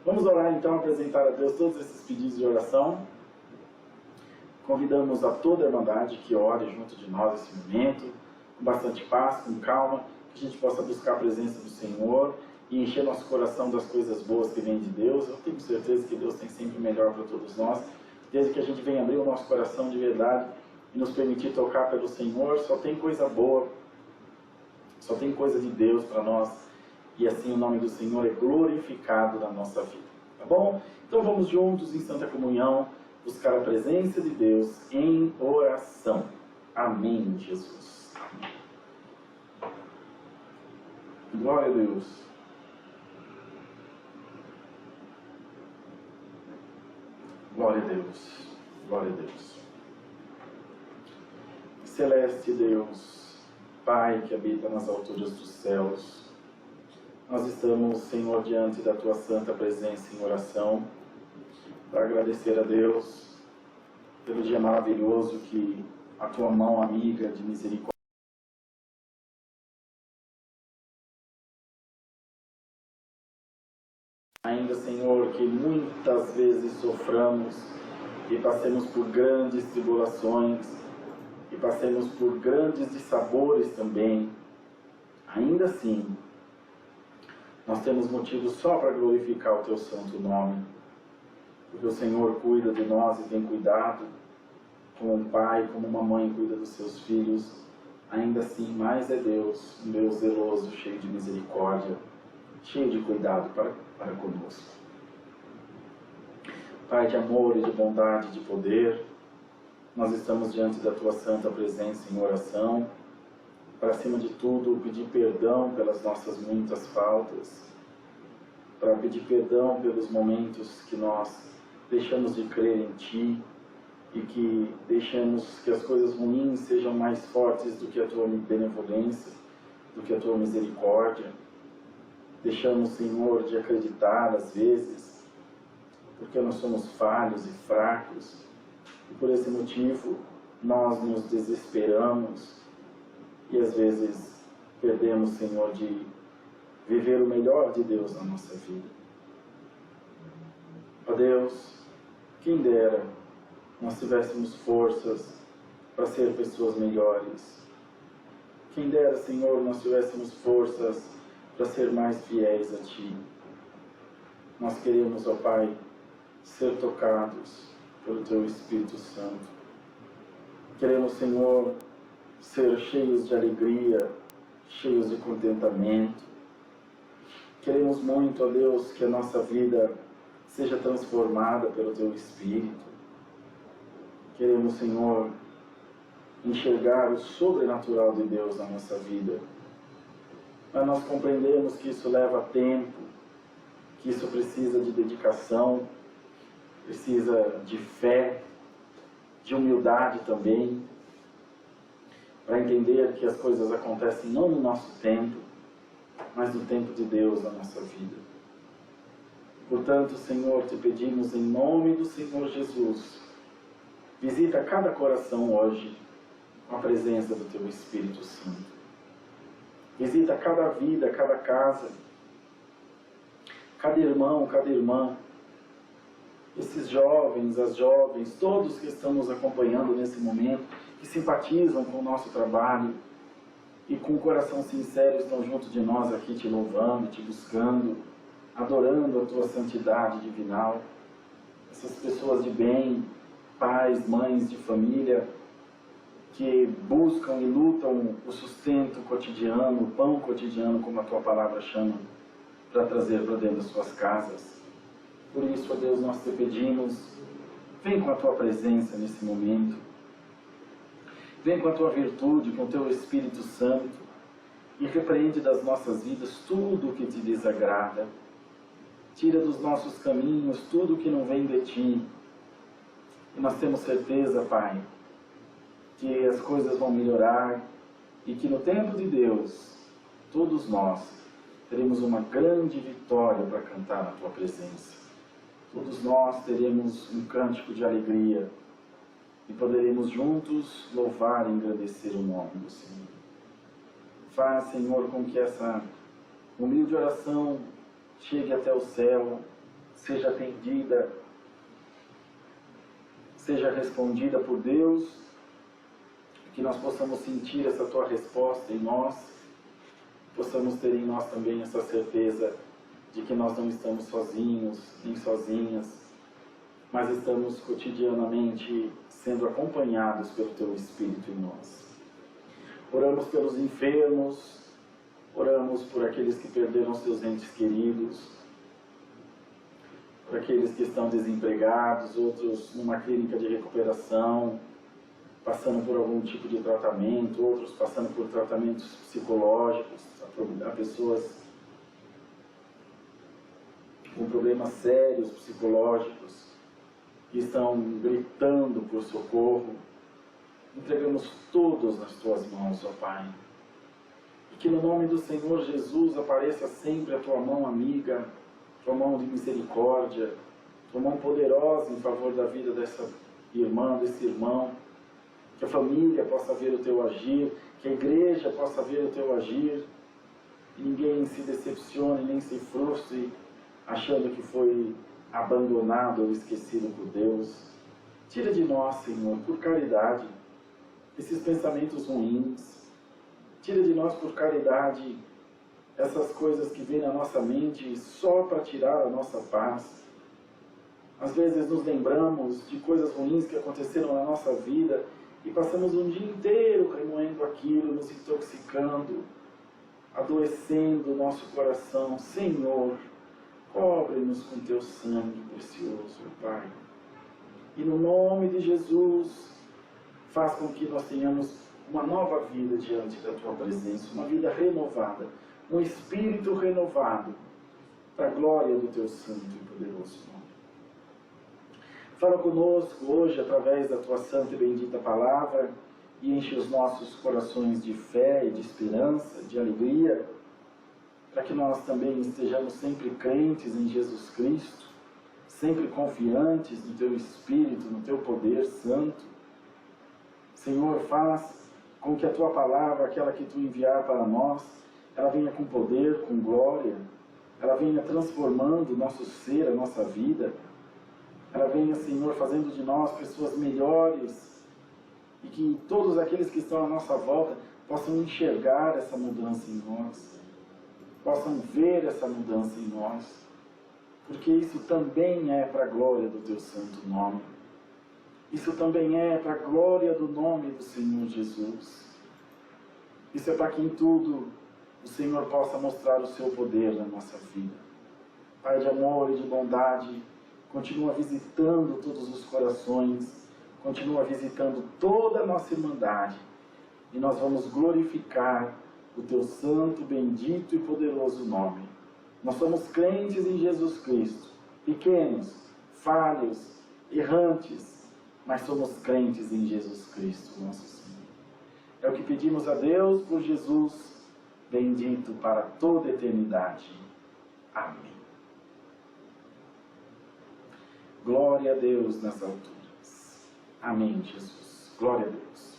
Vamos orar então, apresentar a Deus todos esses pedidos de oração. Convidamos a toda a Irmandade que ore junto de nós nesse momento, com bastante paz, com calma, que a gente possa buscar a presença do Senhor e encher nosso coração das coisas boas que vêm de Deus. Eu tenho certeza que Deus tem sempre o melhor para todos nós, desde que a gente venha abrir o nosso coração de verdade e nos permitir tocar pelo Senhor. Só tem coisa boa, só tem coisa de Deus para nós, e assim o nome do Senhor é glorificado na nossa vida, tá bom? Então vamos juntos em Santa Comunhão buscar a presença de Deus em oração. Amém, Jesus. Glória a Deus. Glória a Deus. Glória a Deus. Celeste Deus, Pai que habita nas alturas dos céus, nós estamos, Senhor, diante da Tua santa presença em oração, para agradecer a Deus pelo dia maravilhoso que a Tua mão amiga de misericórdia ainda, Senhor, que muitas vezes soframos e passemos por grandes tribulações e passemos por grandes dissabores também, ainda assim nós temos motivos só para glorificar o Teu santo nome, porque o Senhor cuida de nós e tem cuidado, como um pai, como uma mãe cuida dos seus filhos. Ainda assim, mais é Deus, um Deus zeloso, cheio de misericórdia, cheio de cuidado para conosco. Pai de amor e de bondade e de poder, nós estamos diante da Tua santa presença em oração, para, acima de tudo, pedir perdão pelas nossas muitas faltas, para pedir perdão pelos momentos que nós deixamos de crer em Ti e que deixamos que as coisas ruins sejam mais fortes do que a Tua benevolência, do que a Tua misericórdia. Deixamos, Senhor, de acreditar às vezes, porque nós somos falhos e fracos, e por esse motivo nós nos desesperamos e às vezes perdemos, Senhor, de viver o melhor de Deus na nossa vida. Ó Deus, quem dera nós tivéssemos forças para ser pessoas melhores. Quem dera, Senhor, nós tivéssemos forças para ser mais fiéis a Ti. Nós queremos, ó Pai, ser tocados pelo Teu Espírito Santo. Queremos, Senhor, ser cheios de alegria, cheios de contentamento. Queremos muito, ó Deus, que a nossa vida seja transformada pelo Teu Espírito. Queremos, Senhor, enxergar o sobrenatural de Deus na nossa vida. Mas nós compreendemos que isso leva tempo, que isso precisa de dedicação, precisa de fé, de humildade também, para entender que as coisas acontecem não no nosso tempo, mas no tempo de Deus na nossa vida. Portanto, Senhor, te pedimos em nome do Senhor Jesus, visita cada coração hoje com a presença do Teu Espírito Santo. Visita cada vida, cada casa, cada irmão, cada irmã, esses jovens, as jovens, todos que estão nos acompanhando nesse momento, que simpatizam com o nosso trabalho e com o coração sincero estão junto de nós aqui te louvando, te buscando, adorando a Tua santidade divinal. Essas pessoas de bem, pais, mães de família, que buscam e lutam o sustento cotidiano, o pão cotidiano, como a Tua palavra chama, para trazer para dentro das suas casas. Por isso, ó Deus, nós te pedimos, vem com a Tua presença nesse momento, vem com a Tua virtude, com o Teu Espírito Santo, e repreende das nossas vidas tudo o que Te desagrada. Tira dos nossos caminhos tudo o que não vem de Ti. E nós temos certeza, Pai, que as coisas vão melhorar e que no tempo de Deus, todos nós teremos uma grande vitória para cantar na Tua presença. Todos nós teremos um cântico de alegria e poderemos juntos louvar e engrandecer o nome do Senhor. Faz, Senhor, com que essa humilde oração chegue até o céu, seja atendida, seja respondida por Deus, que nós possamos sentir essa Tua resposta em nós, possamos ter em nós também essa certeza de que nós não estamos sozinhos, nem sozinhas, mas estamos cotidianamente sendo acompanhados pelo Teu Espírito em nós. Oramos pelos enfermos, oramos por aqueles que perderam seus entes queridos, por aqueles que estão desempregados, outros numa clínica de recuperação, passando por algum tipo de tratamento, outros passando por tratamentos psicológicos, a pessoas com problemas sérios psicológicos, que estão gritando por socorro. Entregamos todos nas Tuas mãos, ó Pai. E que no nome do Senhor Jesus apareça sempre a Tua mão amiga, Tua mão de misericórdia, Tua mão poderosa em favor da vida dessa irmã, desse irmão. Que a família possa ver o Teu agir, que a igreja possa ver o Teu agir, e ninguém se decepcione, nem se frustre, achando que foi abandonado ou esquecido por Deus. Tira de nós, Senhor, por caridade, esses pensamentos ruins. Tira de nós, por caridade, essas coisas que vêm na nossa mente só para tirar a nossa paz. Às vezes nos lembramos de coisas ruins que aconteceram na nossa vida e passamos um dia inteiro remoendo aquilo, nos intoxicando, adoecendo o nosso coração. Senhor, cobre-nos com Teu sangue precioso, Pai. E no nome de Jesus, faz com que nós tenhamos uma nova vida diante da Tua presença, uma vida renovada, um espírito renovado, para a glória do Teu santo e poderoso nome. Fala conosco hoje através da Tua santa e bendita palavra e enche os nossos corações de fé e de esperança, de alegria, para que nós também estejamos sempre crentes em Jesus Cristo, sempre confiantes no Teu Espírito, no Teu poder santo. Senhor, faz com que a Tua palavra, aquela que Tu enviar para nós, ela venha com poder, com glória, ela venha transformando o nosso ser, a nossa vida, ela venha, Senhor, fazendo de nós pessoas melhores, e que todos aqueles que estão à nossa volta possam enxergar essa mudança em nós, possam ver essa mudança em nós, porque isso também é para a glória do Teu santo nome. Isso também é para a glória do nome do Senhor Jesus. Isso é para que em tudo o Senhor possa mostrar o Seu poder na nossa vida. Pai de amor e de bondade, continua visitando todos os corações, continua visitando toda a nossa irmandade, e nós vamos glorificar o Teu santo, bendito e poderoso nome. Nós somos crentes em Jesus Cristo, pequenos, falhos, errantes, mas somos crentes em Jesus Cristo, nosso Senhor. É o que pedimos a Deus por Jesus, bendito para toda a eternidade. Amém. Glória a Deus nas alturas. Amém, Jesus. Glória a Deus.